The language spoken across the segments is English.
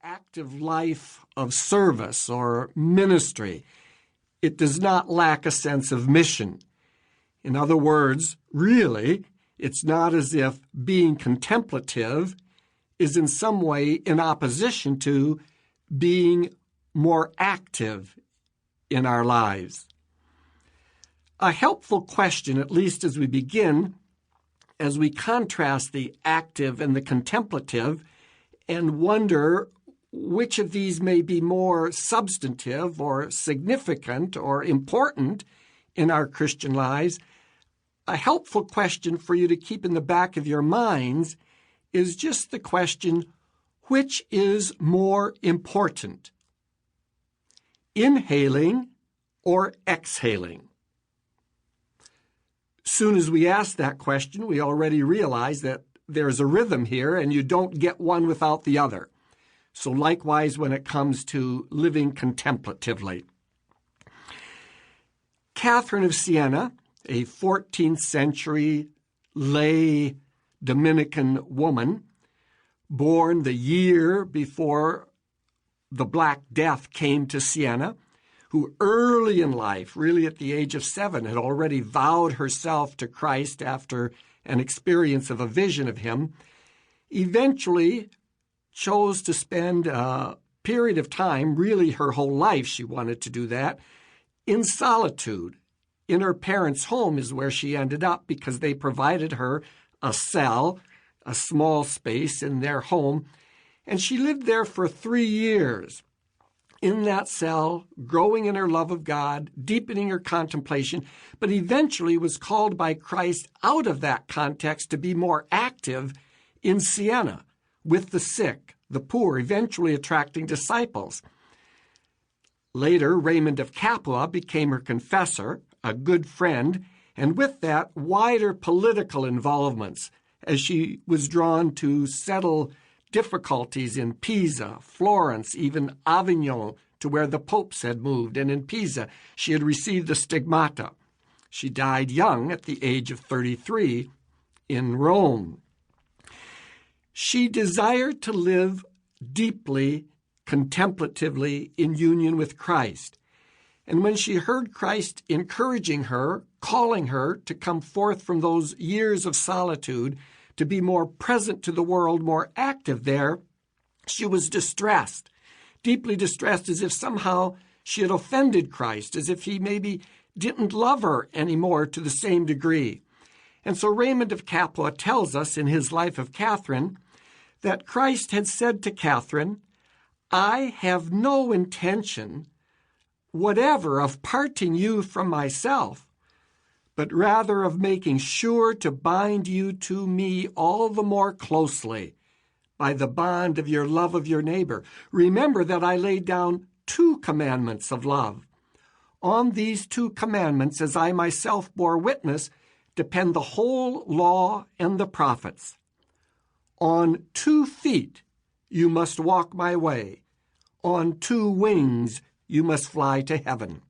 active life of service or ministry. It does not lack a sense of mission. In other words, really, it's not as if being contemplative is in some way in opposition to being more active in our lives. A helpful question, at least as we begin, as we contrast the active and the contemplative and wonder which of these may be more substantive or significant or important in our Christian lives, a helpful question for you to keep in the back of your minds is just the question, which is more important, inhaling or exhaling? Soon as we ask that question, we already realize that there's a rhythm here and you don't get one without the other. So likewise when it comes to living contemplatively. Catherine of Siena, a 14th century lay Dominican woman, born the year before the Black Death came to Siena, who early in life, really at the age of 7, had already vowed herself to Christ after an experience of a vision of him, eventually chose to spend a period of time, really her whole life she wanted to do that, in solitude. In her parents' home is where she ended up because they provided her a cell, a small space in their home, and she lived there for 3 years. In that cell, growing in her love of God, deepening her contemplation, but eventually was called by Christ out of that context to be more active in Siena with the sick, the poor, eventually attracting disciples. Later, Raymond of Capua became her confessor, a good friend, and with that, wider political involvements as she was drawn to settle difficulties in Pisa, Florence, even Avignon, to where the popes had moved, and in Pisa she had received the stigmata. She died young at the age of 33 in Rome. She desired to live deeply, contemplatively in union with Christ. And when she heard Christ encouraging her, calling her to come forth from those years of solitude, to be more present to the world, more active there, she was distressed, deeply distressed, as if somehow she had offended Christ, as if he maybe didn't love her anymore to the same degree. And so Raymond of Capua tells us in his Life of Catherine that Christ had said to Catherine, "I have no intention whatever of parting you from myself, but rather of making sure to bind you to me all the more closely by the bond of your love of your neighbor. Remember that I laid down 2 commandments of love. On these 2 commandments, as I myself bore witness, depend the whole law and the prophets. On 2 feet you must walk my way. On 2 wings you must fly to heaven."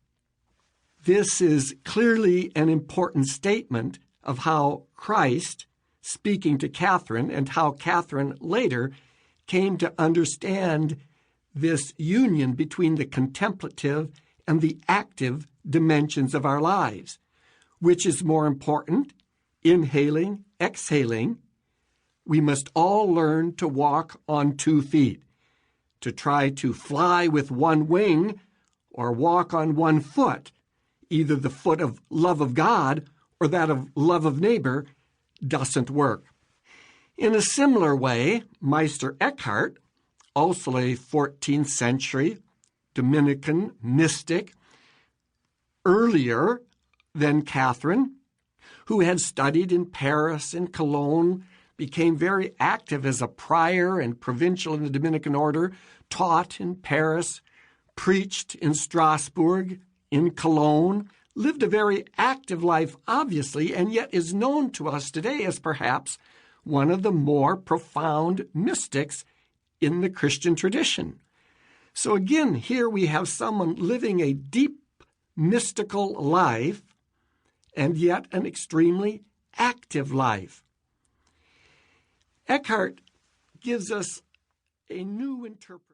This is clearly an important statement of how Christ, speaking to Catherine, and how Catherine later came to understand this union between the contemplative and the active dimensions of our lives. Which is more important, inhaling, exhaling? We must all learn to walk on 2 feet. To try to fly with 1 wing or walk on 1 foot, either the foot of love of God or that of love of neighbor, doesn't work. In a similar way, Meister Eckhart, also a 14th century Dominican mystic, earlier than Catherine, who had studied in Paris and Cologne, became very active as a prior and provincial in the Dominican order, taught in Paris, preached in Strasbourg, in Cologne, lived a very active life, obviously, and yet is known to us today as perhaps one of the more profound mystics in the Christian tradition. So again, here we have someone living a deep mystical life and yet an extremely active life. Eckhart gives us a new interpretation.